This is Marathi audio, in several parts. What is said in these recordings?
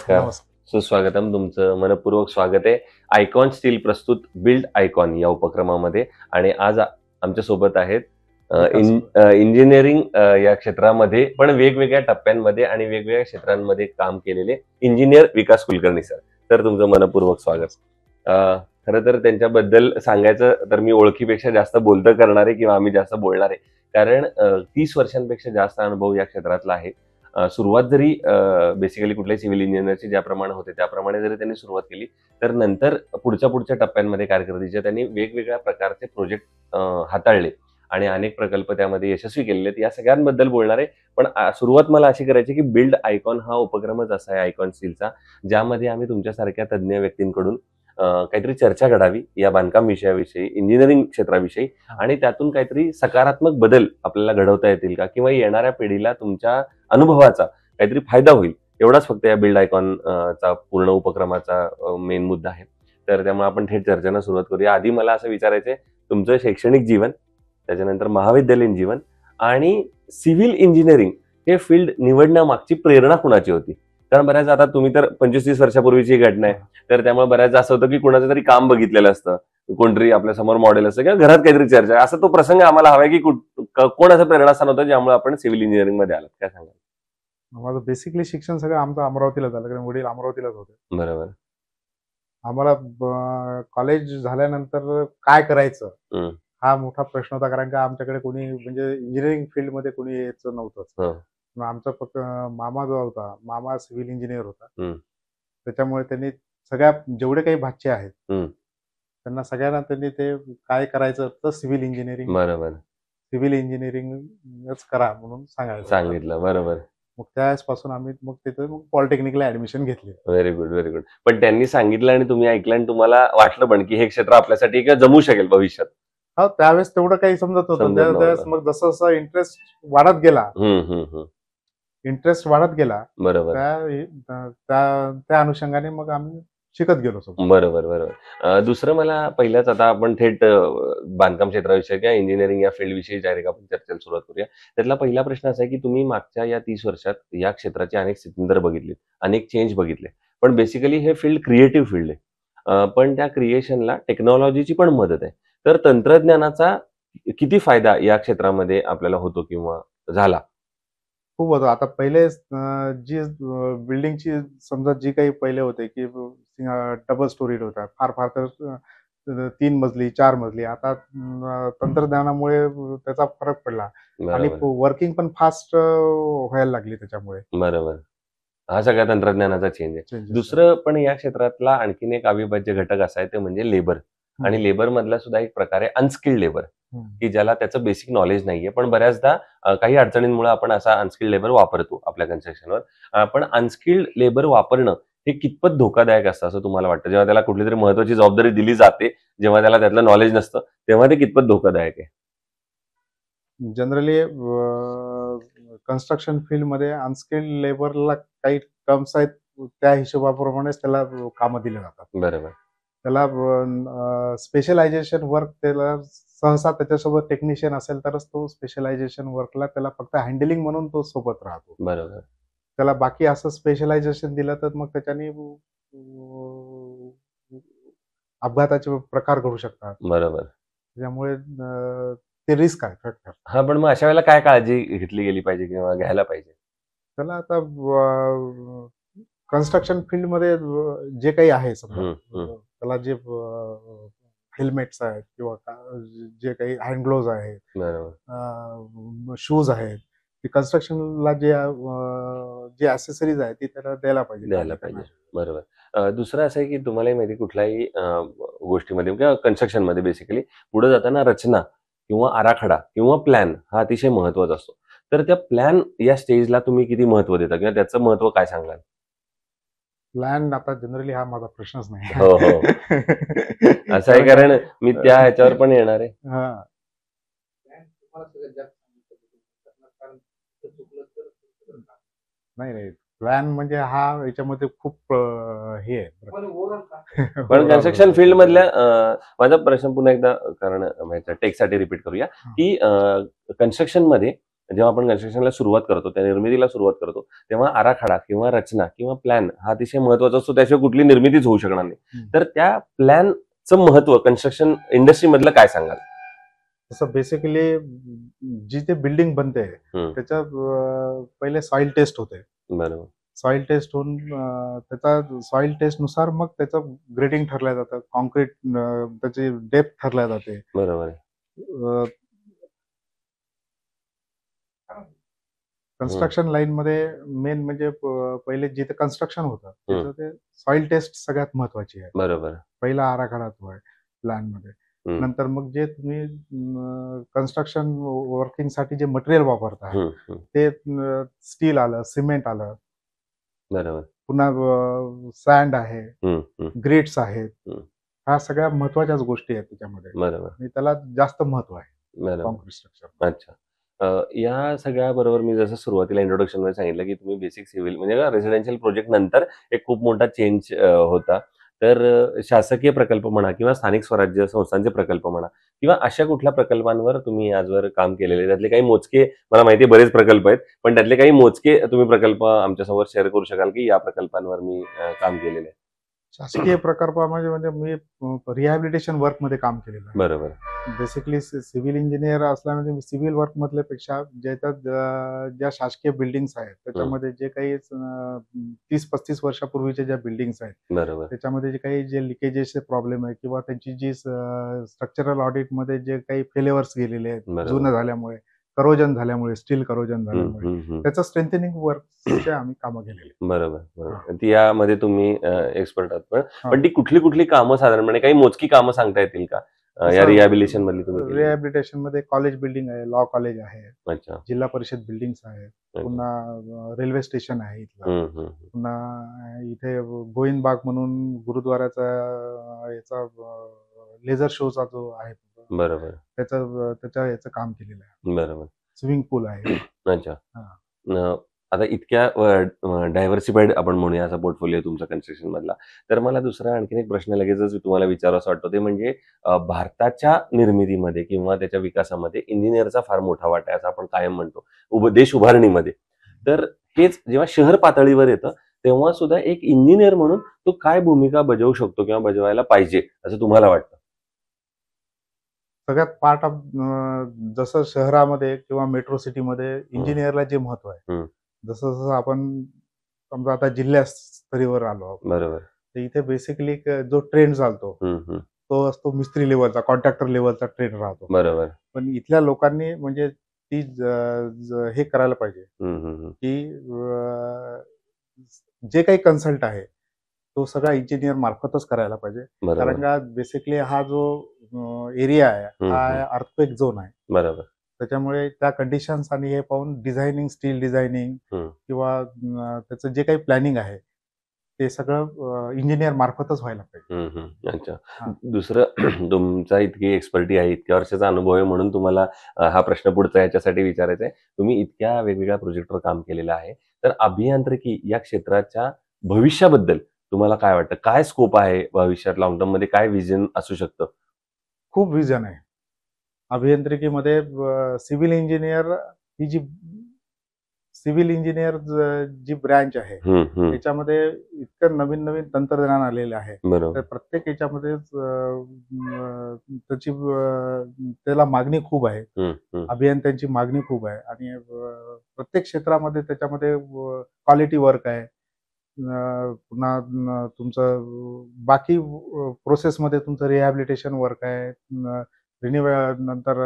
नमस्कार. नमस्कार. सुस्वागतम. तुमचं मनपूर्वक स्वागत आहे आयकॉन स्टील प्रस्तुत बिल्ड आयकॉन या उपक्रमामध्ये. आणि आज आमच्या सोबत आहेत विकास. इंजिनिअरिंग या क्षेत्रामध्ये पण वेगवेगळ्या टप्प्यांमध्ये आणि वेगवेगळ्या क्षेत्रांमध्ये काम केलेले इंजिनियर विकास कुलकर्णी सर. तर तुमचं मनपूर्वक स्वागत. खरं तर त्यांच्याबद्दल सांगायचं तर मी ओळखीपेक्षा जास्त बोलतं करणार आहे किंवा आम्ही जास्त बोलणार आहे, कारण 30 वर्षांपेक्षा जास्त अनुभव या क्षेत्रातला आहे. सुरुवात जरी बेसिकली कुठल्याही सिव्हिल इंजिनिअरची ज्याप्रमाणे होते त्याप्रमाणे जरी त्यांनी सुरुवात केली, तर नंतर पुढच्या टप्प्यांमध्ये कारकिर्दीच्या त्यांनी वेगवेगळ्या प्रकारचे प्रोजेक्ट हाताळले आणि अनेक प्रकल्प त्यामध्ये यशस्वी केलेले आहेत. या सगळ्यांबद्दल बोलणार आहे. पण सुरुवात मला अशी करायची की बिल्ड आयकॉन हा उपक्रमच असा आहे आयकॉन स्टीलचा, ज्यामध्ये आम्ही तुमच्यासारख्या तज्ज्ञ व्यक्तींकडून काहीतरी चर्चा घडावी या बांधकाम विषयाविषयी, इंजिनिअरिंग क्षेत्राविषयी, आणि त्यातून काहीतरी सकारात्मक बदल आपल्याला घडवता येतील का, किंवा येणाऱ्या पिढीला तुमच्या अनुभवाचा काहीतरी फायदा होईल, एवढाच फक्त या बिल्ड आयकॉन चा पूर्ण उपक्रमाचा मेन मुद्दा आहे. तर त्यामुळे आपण थेट चर्चेला सुरुवात करूया. आधी मला असं विचारायचंय, तुमचं शैक्षणिक जीवन, त्याच्यानंतर महाविद्यालयीन जीवन आणि सिव्हिल इंजिनिअरिंग हे फील्ड निवडण्यामागची प्रेरणा कुणाची होती? कारण बऱ्याच आता तुम्ही तर 25-30 वर्षापूर्वीची घटना आहे, तर त्यामुळे बऱ्याच असं होतं की कुणाचं तरी काम बघितलेलं असतं, कोणतरी आपल्या समोर मॉडेल असतं किंवा घरात काहीतरी चर्चा आहे. असा तो प्रसंग आम्हाला हवाय की कोण असं प्रेरणास्थान होतं ज्यामुळे आपण सिव्हिल इंजिनिअरिंग मध्ये आलात, काय सांगाल? माझं बेसिकली शिक्षण सगळं आमचं अमरावतीला झालं, कारण वडील अमरावतीलाच होते. बरोबर. आम्हाला कॉलेज झाल्यानंतर काय करायचं हा मोठा प्रश्न होता, कारण का आमच्याकडे कोणी म्हणजे इंजिनिअरिंग फील्ड मध्ये कोणी यायचं नव्हतंच. आमचा फक्त मामा जो होता, मामा सिव्हिल इंजिनियर होता. त्याच्यामुळे त्यांनी सगळ्या जेवढे काही भाचे आहेत त्यांना सगळ्यांना त्यांनी ते काय करायचं तर सिव्हिल इंजिनिअरिंग, बरोबर, सिव्हिल इंजिनिअरिंगच करा म्हणून सांगितलं. बरोबर. मग त्यापासून आम्ही मग तिथे पॉलिटेक्निकला ऍडमिशन घेतली. Very good, very good. पण त्यांनी सांगितलं आणि तुम्ही ऐकलं आणि तुम्हाला वाटलं पण की हे क्षेत्र आपल्यासाठी जमू शकेल भविष्यात? हो, त्यावेळेस तेवढं काही समजत नव्हतं. त्यावेळेस मग जसं जसं इंटरेस्ट वाढत गेला, बरोबर, त्या अनुषंगाने मग आम्ही शिकत गेलो. बरोबर, बरोबर. दुसरं मला पहिल्याच, आता आपण थेट बांधकाम क्षेत्राविषयी किंवा इंजिनिअरिंग या फील्ड विषयी डायरेक्ट आपण चर्चेला सुरुवात करूया. त्यातला पहिला प्रश्न असा आहे की तुम्ही मागच्या या 30 वर्षात या क्षेत्राची अनेक स्थित्यंतर बघितली, अनेक चेंज बघितले, पण बेसिकली हे फील्ड क्रिएटिव्ह फील्ड आहे. पण त्या क्रिएशनला टेक्नॉलॉजीची पण मदत आहे. तर तंत्रज्ञानाचा किती फायदा या क्षेत्रामध्ये आपल्याला होतो किंवा झाला? खूप होतं. आता पहिले जी बिल्डिंगची समजा जी काही पहिले होते की डबल स्टोरीड होता, फार तर 3 मजली 4 मजली. आता तंत्रज्ञानामुळे त्याचा फरक पडला आणि वर्किंग पण फास्ट व्हायला लागली त्याच्यामुळे. बरोबर. हा सगळ्या तंत्रज्ञानाचा चेंज आहे. दुसरं पण या क्षेत्रातला आणखीन एक अविभाज्य घटक असा आहे, ते म्हणजे लेबर. आणि लेबर मधला सुद्धा एक प्रकार आहे अनस्किल्ड लेबर, की ज्याला त्याचं बेसिक नॉलेज नाहीये. पण बऱ्याचदा काही अडचणींमुळे आपण असा अनस्किल्ड लेबर वापरतो आपल्या कन्स्ट्रक्शनवर. पण अनस्किल्ड लेबर वापरणं हे कितपत धोकादायक असतं असं तुम्हाला वाटतं? जेव्हा त्याला कुठली तरी महत्वाची जबाबदारी दिली जाते, जेव्हा त्याला त्यातलं नॉलेज नसतं, तेव्हा ते कितपत धोकादायक आहे? जनरली कन्स्ट्रक्शन फील्डमध्ये अनस्किल्ड लेबरला काही टर्म्स आहेत, त्या हिशोबाप्रमाणेच त्याला कामं दिली जातात. बरोबर. त्याला स्पेशलायझेशन वर्क, त्याला सहसा त्याच्यासोबत टेक्निशियन असेल तरच तो स्पेशलायझेशन वर्कला त्याला फक्त हँडलिंग म्हणून तो सोबत राहतो. बरोबर. त्याला बाकी असं स्पेशलायझेशन दिलं तर मग त्याच्याने अपघाताचे प्रकार घडू शकतात. बरोबर. त्यामुळे ते रिस्क आहे फॅक्टर. हा, पण मग अशा वेळेला काय काळजी घेतली गेली पाहिजे किंवा घ्यायला पाहिजे? त्याला आता कन्स्ट्रक्शन फील्डमध्ये जे काही आहे समजा, त्याला जे हेल्मेट्स आहेत किंवा जे काही हँड ग्लोव्ज आहेत, शूज आहेत, ते कन्स्ट्रक्शनला जे ऍक्सेसरीज आहेत ती त्याला द्यायला पाहिजे. बरोबर. दुसरं असं आहे की तुम्हालाही माहिती, कुठल्याही गोष्टीमध्ये किंवा कन्स्ट्रक्शन मध्ये बेसिकली पुढे जाताना रचना किंवा आराखडा किंवा प्लॅन हा अतिशय महत्वाचा असतो. तर त्या प्लॅन या स्टेजला तुम्ही किती महत्व देता किंवा त्याचं महत्व काय सांगाल? प्लॅन आता जनरली हा माझा प्रश्नच नाही. हो हो असं आहे, कारण मी त्या ह्याच्यावर पण येणार आहे. नाही, प्लॅन म्हणजे हा याच्यामध्ये खूप हे आहे. पण कन्स्ट्रक्शन फील्ड मधल्या माझा प्रश्न पुन्हा एकदा, कारण टेकसाठी रिपीट करूया, की कन्स्ट्रक्शन मध्ये जेव्हा आपण कन्स्ट्रक्शनला सुरुवात करतो, त्या निर्मितीला सुरुवात करतो, तेव्हा आराखडा किंवा रचना किंवा प्लॅन हा अतिशय महत्वाचा असतो. त्याशिवाय कुठली निर्मितीच होऊ शकणार नाही. तर त्या प्लॅनचं महत्व कन्स्ट्रक्शन इंडस्ट्री मधलं काय सांगाल? तसं बेसिकली जी ते बिल्डिंग बनते त्याच्या पहिले सॉइल टेस्ट होते. बरोबर. सॉइल टेस्ट होऊन त्याचा सॉइल टेस्ट नुसार मग त्याचं ग्रेडिंग ठरलं जातं. कॉन्क्रीट त्याची डेप्थ ठरल्या जाते. बरोबर. कन्स्ट्रक्शन लाईन मध्ये मेन म्हणजे पहिले जिथे कन्स्ट्रक्शन होतं तिथं ते सॉइल टेस्ट सगळ्यात महत्वाची आहे. बरोबर. पहिला आराखडा तो आहे प्लॅन मध्ये. नंतर मग जे तुम्ही कन्स्ट्रक्शन वर्किंग साठी जे मटेरियल वापरता ते स्टील आलं, सिमेंट आलं, बरोबर, पुन्हा सँड आहे, ग्रिड्स आहेत, ह्या सगळ्या महत्वाच्याच गोष्टी आहेत त्याच्यामध्ये. बरोबर. आणि त्याला जास्त महत्व आहे कॉन्क्रीट स्ट्रक्चर. अच्छा. या सगळ्या बरोबर मी जसं सुरुवातीला इंट्रोडक्शन मध्ये सांगितलं की तुम्ही बेसिक सिव्हिल म्हणजे रेसिडेन्शियल प्रोजेक्ट नंतर एक खूप मोठा चेंज होता. तर शासकीय प्रकल्प म्हणा किंवा स्थानिक स्वराज्य संस्थांचे प्रकल्प म्हणा किंवा अशा कुठल्या प्रकल्पांवर तुम्ही आजवर काम केलेले, त्यातले काही मोजके, मला माहिती आहे बरेच प्रकल्प आहेत, पण त्यातले काही मोजके तुम्ही प्रकल्प आमच्यासमोर शेअर करू शकाल की या प्रकल्पांवर मी काम केलेलं आहे? शासकीय प्रकल्पामध्ये म्हणजे मी रिहॅबिलिटेशन वर्क मध्ये काम केलेलं आहे. बरोबर. बेसिकली सिव्हिल इंजिनियर असल्यामुळे मी सिव्हिल वर्क मधल्या पेक्षा ज्या शासकीय बिल्डिंग्स आहेत त्याच्यामध्ये जे काही 30-35 वर्षापूर्वीच्या ज्या बिल्डिंग्स आहेत, बरोबर, त्याच्यामध्ये जे काही जे लिकेजेसचे प्रॉब्लेम आहे किंवा त्यांची जी स्ट्रक्चरल ऑडिट मध्ये जे काही फेल्युअर्स गेलेले आहेत जुनं झाल्यामुळे, करोजन झाल्यामुळे, स्टील करोजन झाल्यामुळे, त्याचं स्ट्रेंथनिंग वर्क आम्ही कामं केलेली. बरोबर, बरोबर. ती यामध्ये तुम्ही एक्सपर्ट आहात. पण ती कुठली कुठली कामं साधारणपणे काही मोजकी कामं सांगता येतील का या रिहॅबिलिटेशन मधली? तुम्ही रिहॅबिलिटेशन मध्ये कॉलेज बिल्डिंग आहे, लॉ कॉलेज आहे, अच्छा, जिल्हा परिषद बिल्डिंग्स आहे, पुन्हा रेल्वे स्टेशन आहे इथलं, पुन्हा इथे गोविंदबाग म्हणून गुरुद्वाराचा याचा लेझर शोचा जो आहे, बरोबर, त्याचं काम केलेलं आहे. बरोबर. स्विमिंग पूल आहे. अच्छा. आता इतक्या डायव्हर्सिफाईड आपण म्हणूया असा पोर्टफोलिओ तुमचा कन्स्ट्रक्शन मधला, तर मला दुसरा आणखीन एक प्रश्न लगेचच तुम्हाला विचारावासा वाटतो, ते म्हणजे भारताच्या निर्मितीमध्ये किंवा त्याच्या विकासामध्ये इंजिनियरचा फार मोठा वाटा आहे असं आपण कायम म्हणतो देश उभारणीमध्ये. तर हेच जेव्हा शहर पातळीवर येतं तेव्हा सुद्धा एक इंजिनियर म्हणून तो काय भूमिका बजावू शकतो किंवा बजावायला पाहिजे असं तुम्हाला वाटतं? सगळ्यात पार्ट ऑफ जसं शहरामध्ये किंवा मेट्रो सिटीमध्ये इंजिनियरला जे महत्व आहे, जसं जसं आपण समजा आता जिल्हा स्तरीवर आलो, बरोबर, तर इथे बेसिकली जो ट्रेंड चालतो तो असतो मिस्त्री लेवलचा, कॉन्ट्रॅक्टर लेवलचा ट्रेंड राहतो. बरोबर. पण इथल्या लोकांनी म्हणजे ती हे करायला पाहिजे की जे काही कन्सल्ट आहे तो सगळा इंजिनियर मार्फतच करायला पाहिजे. कारण का बेसिकली हा जो एरिया आहे हा अर्थक्वेक झोन आहे. बरोबर. त्याच्यामुळे त्या कंडिशन्स आणि हे पाहून डिझायनिंग, स्टील डिझायनिंग किंवा त्याचं जे काही प्लॅनिंग आहे ते सगळं इंजिनियर मार्फतच व्हायला पाहिजे. अच्छा. दुसरं तुमचा इतकी एक्सपर्टी आहे, इतक्या वर्षाचा अनुभव आहे म्हणून तुम्हाला हा प्रश्न पुढचा याच्यासाठी विचारायचा आहे. तुम्ही इतक्या वेगवेगळ्या प्रोजेक्टवर काम केलेलं आहे, तर अभियांत्रिकी या क्षेत्राच्या भविष्याबद्दल तुम्हाला काय वाटतं? काय स्कोप आहे भविष्यात, लॉंग टर्म मध्ये काय विजन असू शकतं? खूप विजन आहे अभियांत्रिकीमध्ये. सिव्हिल इंजिनियर ही जी ब्रँच आहे त्याच्यामध्ये इतकं नवीन नवीन तंत्रज्ञान आलेलं आहे. तर प्रत्येक याच्यामध्ये त्याला मागणी खूप आहे, अभियंत्यांची मागणी खूप आहे आणि प्रत्येक क्षेत्रामध्ये त्याच्यामध्ये क्वालिटी वर्क आहे. पुन्हा तुमचं बाकी प्रोसेसमध्ये तुमचं रिहॅबिलिटेशन वर्क आहे, नंतर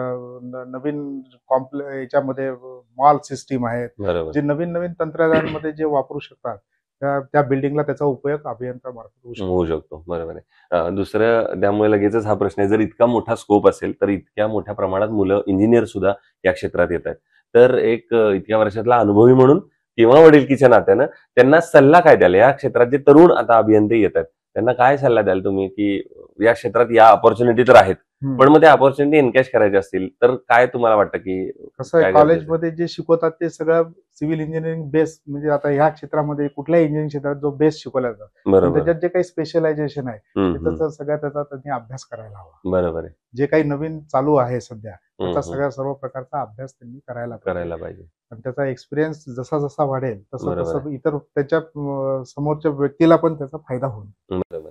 नवीन याच्यामध्ये मॉल सिस्टीम आहेत, जे नवीन नवीन तंत्रज्ञानामध्ये जे वापरू शकतात त्या बिल्डिंगला त्याचा उपयोग अभियंता मार्फत होऊ शकतो. बरोबर आहे. दुसरं त्यामुळे लगेचच हा प्रश्न आहे, जर इतका मोठा स्कोप असेल तर इतक्या मोठ्या प्रमाणात मुलं इंजिनियर सुद्धा या क्षेत्रात येत आहेत, तर एक इतक्या वर्षातला अनुभवी म्हणून किंवा वडीलकीच्या नात्यानं त्यांना सल्ला काय द्याल? या क्षेत्रात जे तरुण आता अभियंते येत आहेत त्यांना काय सल्ला द्याल तुम्ही की या क्षेत्रात या ऑपॉर्च्युनिटी तर आहेत हम्म. पण मग ते ऑपॉर्च्युनिटी एनकॅश करायचे असतील तर काय तुम्हाला वाटतं की कसं आहे, काय गरजेचं आहे? कॉलेजमध्ये जे शिकवतात ते सगळं सिव्हिल इंजिनिअरिंग बेस, म्हणजे आता ह्या क्षेत्रामध्ये कुठल्याही इंजिनिअरिंग क्षेत्रात जो बेस शिकवला जातो, पण बरोबर. त्याच्यात जे काही स्पेशलायझेशन आहे हम्म, त्याचा सगळ्या त्याचा त्यांनी अभ्यास करायला हवा. बरोबर आहे. जे काही नवीन चालू आहे सध्या त्याचा हम्म, सर्व प्रकारचा अभ्यास त्यांनी करायला पाहिजे. करायला पाहिजे. आणि त्याचा एक्सपिरियन्स जसा जसा वाढेल तसं बरोबर तसं इतर त्याच्या समोरच्या व्यक्तीला पण त्याचा फायदा होईल. बरोबर.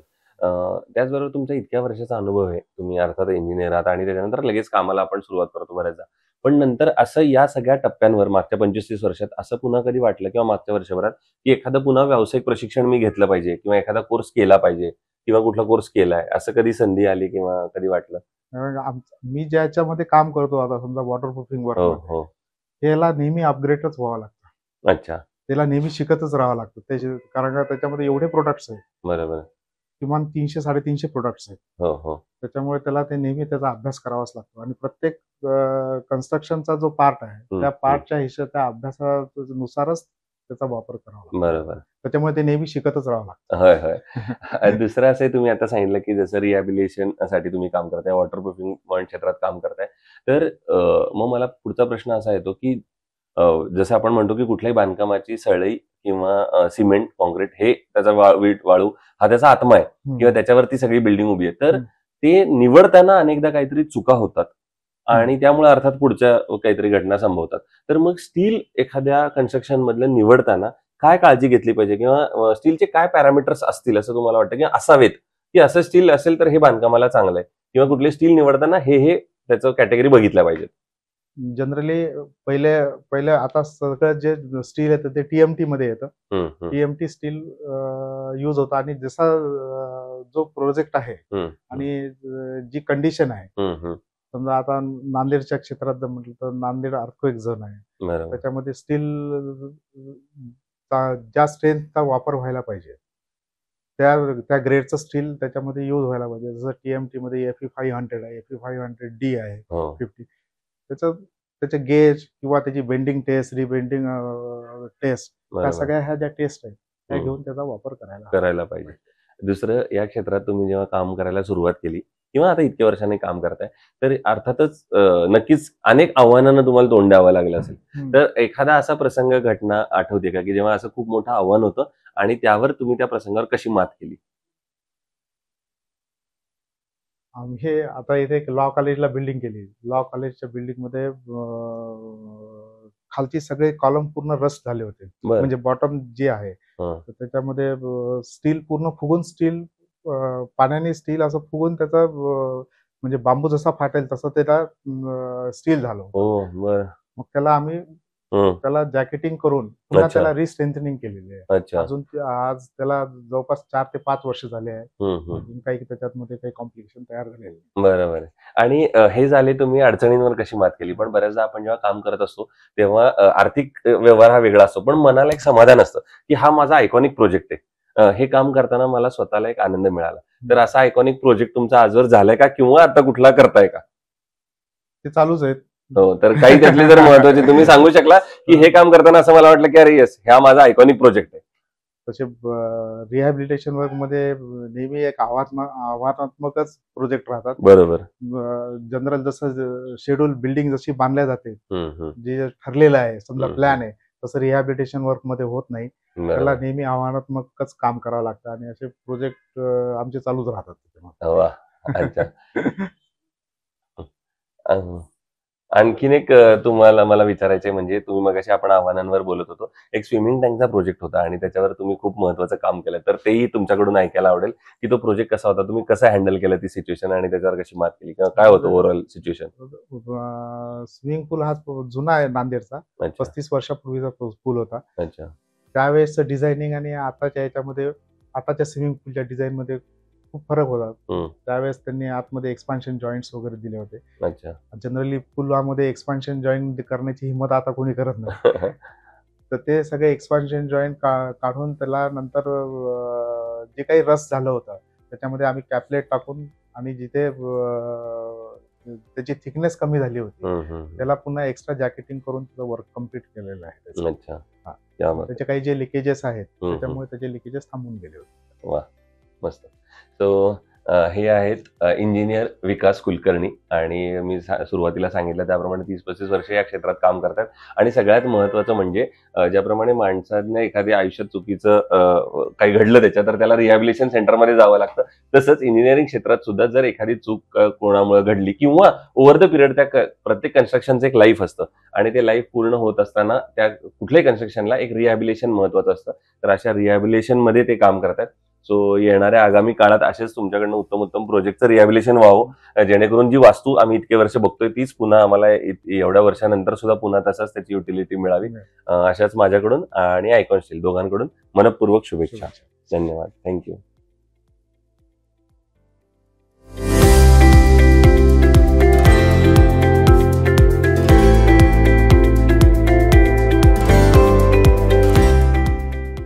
त्याचबरोबर तुमचा इतक्या वर्षाचा अनुभव आहे. तुम्ही अर्थात इंजिनिअर आहात आणि त्याच्यानंतर लगेच कामाला आपण सुरुवात करतो बऱ्याचदा. पण नंतर असं या सगळ्या टप्प्यांवर मागच्या 25-30 वर्षात असं पुन्हा कधी वाटलं किंवा मागच्या वर्षभरात, की एखादं पुन्हा व्यावसायिक प्रशिक्षण मी घेतलं पाहिजे किंवा एखादा कोर्स केला पाहिजे किंवा कुठला कोर्स केलाय, असं कधी संधी आली किंवा कधी वाटलं? मी ज्याच्यामध्ये काम करतो आता समजा वॉटरप्रूफिंग हो, वर्क, हो. त्याला नेहमी अपग्रेडच व्हावं लागतं. अच्छा. त्याला नेहमी शिकतच राहावं लागतं. कारण का त्याच्यामध्ये एवढे प्रोडक्ट्स आहेत, बरोबर. किमान 300-350 प्रोडक्ट्स आहेत. हो, हो. त्याच्यामुळे त्याला ते नेहमी त्याचा अभ्यास करावाच लागतो आणि प्रत्येक कन्स्ट्रक्शनचा जो पार्ट आहे त्या पार्टच्या त्या अभ्यासानुसारच त्याचा वापर करावा लागतो. बरोबर. त्याच्यामुळे ते नेहमी शिकतच राहावं लागतं. होय, होय. दुसरं असं तुम्ही आता सांगितलं, की जसं रिहॅबिलिटेशन साठी तुम्ही काम करताय, वॉटरप्रूफिंग क्षेत्रात काम करताय. तर मग मला पुढचा प्रश्न असा येतो, की जसं आपण म्हणतो, की कुठल्याही बांधकामाची सळई किंवा सिमेंट, काँक्रीट हे त्याचा वीट, वाळू हा त्याचा आत्मा आहे किंवा त्याच्यावरती सगळी बिल्डिंग उभी आहे. तर ते निवडताना अनेकदा काहीतरी चुका होतात आणि त्यामुळे अर्थात पुढच्या काहीतरी घटना संभवतात. तर मग स्टील एखाद्या कन्स्ट्रक्शन मधलं निवडताना काय काळजी घेतली पाहिजे किंवा स्टीलचे काय पॅरामीटर्स असतील असं तुम्हाला वाटतं किंवा असावेत, की असं स्टील असेल तर हे बांधकामाला चांगलं आहे किंवा कुठले स्टील निवडताना हे त्याचं कॅटेगरी बघितल्या पाहिजेत? जनरली पहिले आता सगळं जे स्टील येतं ते टीएमटी मध्ये येतं. टीएमटी स्टील यूज होतं आणि जसा जो प्रोजेक्ट आहे आणि जी कंडिशन आहे, समजा आता नांदेडच्या क्षेत्रात जर म्हटलं तर नांदेड अर्थक्वेक झोन आहे, बरोबर. त्याच्यामध्ये स्टील ज्या स्ट्रेंथचा वापर व्हायला पाहिजे त्या ग्रेडचं स्टील त्याच्यामध्ये यूज व्हायला पाहिजे. जसं टीएमटी मध्ये Fe500 आहे, Fe500D आहे, हो. 50. त्याचे गेज किंवा त्याची बेंडिंग टेस्ट, रिबेंडिंग टेस्ट, त्या बरोबर. सगळ्या ह्या ज्या टेस्ट आहेत त्या घेऊन त्याचा वापर करायला करायला पाहिजे. दुसरं, या क्षेत्रात तुम्ही जेव्हा काम करायला सुरुवात केली किंवा आता इतक्या वर्षांनी काम करताय, तर अर्थातच नक्कीच अनेक आव्हानांना तुम्हाला तोंड द्यावं लागलं असेल. तर एखादा असा प्रसंग, घटना आठवते का, की जेव्हा असं खूप मोठं आव्हान होतं आणि त्यावर तुम्ही त्या प्रसंगावर कशी मात केली? आम्ही आता इथे एक लॉ कॉलेजला बिल्डिंग केली. लॉ कॉलेजच्या बिल्डिंगमध्ये खालची सगळे कॉलम पूर्ण रस्ट झाले होते. बरं. म्हणजे बॉटम जे आहे तर त्याच्यामध्ये स्टील पूर्ण फुगून, स्टील पाण्याने स्टील असं फुगून त्याचा म्हणजे बांबू जसा फाटेल तसं त्याला स्टील झालं होतं. हो, बरं. मग त्याला आम्ही त्याला जॅकेटिंग करून पुन्हा अच्छा. त्याला रिस्ट्रेंथनिंग केलेली आहे. अच्छा. अजून आज त्याला जवळपास 4 ते 5 वर्ष झाले आहे. अजून काही त्याच्यामध्ये काही कॉम्प्लिकेशन तयार झाले नाही. बरोबर आहे. आणि हे झाले तुम्ही अडचणींवर कशी मात केली. पण बऱ्याचदा आपण जेव्हा काम करत असतो तेव्हा आर्थिक व्यवहार हा वेगळा असतो. पण मनाला एक समाधान असतं, की हा माझा आयकॉनिक प्रोजेक्ट आहे. हे काम करताना मला स्वतःला एक आनंद मिळाला. तर असा आयकॉनिक प्रोजेक्ट तुमचा आजवर झालाय का किंवा आता कुठला करताय का? ते चालूच आहेत. हो, तर काही त्यातले जर महत्त्वाचे तुम्ही सांगू शकला, की हे काम करताना असं मला वाटलं, की अरे येस, हा माझा आयकॉनिक प्रोजेक्ट आहे. तसे रिहॅबिलिटेशन वर्क मध्ये नेहमी एक आव्हानात्मकच प्रोजेक्ट राहतात. बरोबर. जनरल जसं शेड्यूल बिल्डिंग जशी बांधल्या जाते, जे ठरलेलं आहे, समजा प्लॅन आहे, तसं रिहॅबिलिटेशन वर्क मध्ये होत नाही. त्याला नेहमी आव्हानात्मकच काम करावं लागतं आणि असे प्रोजेक्ट आमचे चालूच राहतात. वाह! अच्छा. आणखीन एक तुम्हाला मला विचारायचंय, म्हणजे तुम्ही मगाशी आपण आव्हानांवर बोलत होतो. एक स्विमिंग टँकचा प्रोजेक्ट होता आणि त्याच्यावर तुम्ही खूप महत्त्वाचं काम केलं. तर तेही तुमच्याकडून ऐकायला आवडेल, की तो प्रोजेक्ट कसा होता? तुम्ही कसं हँडल केलं ती सिच्युएशन आणि त्याच्यावर कशी मात केली किंवा काय होतं ओव्हरऑल सिच्युएशन? स्विमिंग पूल हा जुना आहे नांदेडचा. 35 वर्षापूर्वीचा पूल होता. अच्छा. त्यावेळेसचं डिझायनिंग आणि आताच्या याच्यामध्ये, आताच्या स्विमिंग पूलच्या डिझाईन मध्ये खूप फरक होता. त्यावेळेस त्यांनी आतमध्ये एक्सपान्शन जॉईंट्स वगैरे दिले होते. अच्छा. जनरली पुलामध्ये एक्सपान्शन जॉईंट करण्याची हिंमत आता कोणी करत नाही. तर ते सगळे एक्सपान्शन जॉईंट काढून त्याला नंतर जे काही रस झालं होतं त्याच्यामध्ये आम्ही कॅपलेट टाकून आणि जिथे त्याची थिकनेस कमी झाली होती त्याला पुन्हा एक्स्ट्रा जॅकेटिंग करून त्याचं वर्क कम्प्लीट केलेलं आहे. अच्छा. त्याचे काही जे लिकेजेस आहेत त्याच्यामुळे त्याचे लिकेजेस थांबून गेले होते. वा, मस्त. सो हे आहेत इंजिनियर विकास कुलकर्णी आणि मी सुरुवातीला सांगितलं त्याप्रमाणे 30-35 वर्ष या क्षेत्रात काम करतात. आणि सगळ्यात महत्वाचं म्हणजे ज्याप्रमाणे माणसाने एखाद्या आयुष्यात चुकीचं काही घडलं त्याच्या तर त्याला रिहॅबिलिटेशन सेंटरमध्ये जावं लागतं. तसंच इंजिनिअरिंग क्षेत्रात सुद्धा जर एखादी चूक कोणामुळे घडली किंवा ओव्हर द पिरियड त्या प्रत्येक कन्स्ट्रक्शनचं एक लाईफ असतं आणि ते लाईफ पूर्ण होत असताना त्या कुठल्याही कन्स्ट्रक्शनला एक रिहॅबिलिटेशन महत्वाचं असतं. तर अशा रिहॅबिलिटेशनमध्ये ते काम करतात. सो येणाऱ्या आगामी काळात असेच तुमच्याकडनं उत्तम उत्तम प्रोजेक्टचं रिहॅबिलिटेशन व्हावं, जेणेकरून जी वास्तू आम्ही इतके वर्ष बघतोय तीच पुन्हा आम्हाला एवढ्या वर्षानंतर सुद्धा पुन्हा तसाच त्याची युटिलिटी मिळावी. अशाच माझ्याकडून आणि आयकॉन स्टील दोघांकडून मनपूर्वक शुभेच्छा. धन्यवाद. थँक्यू.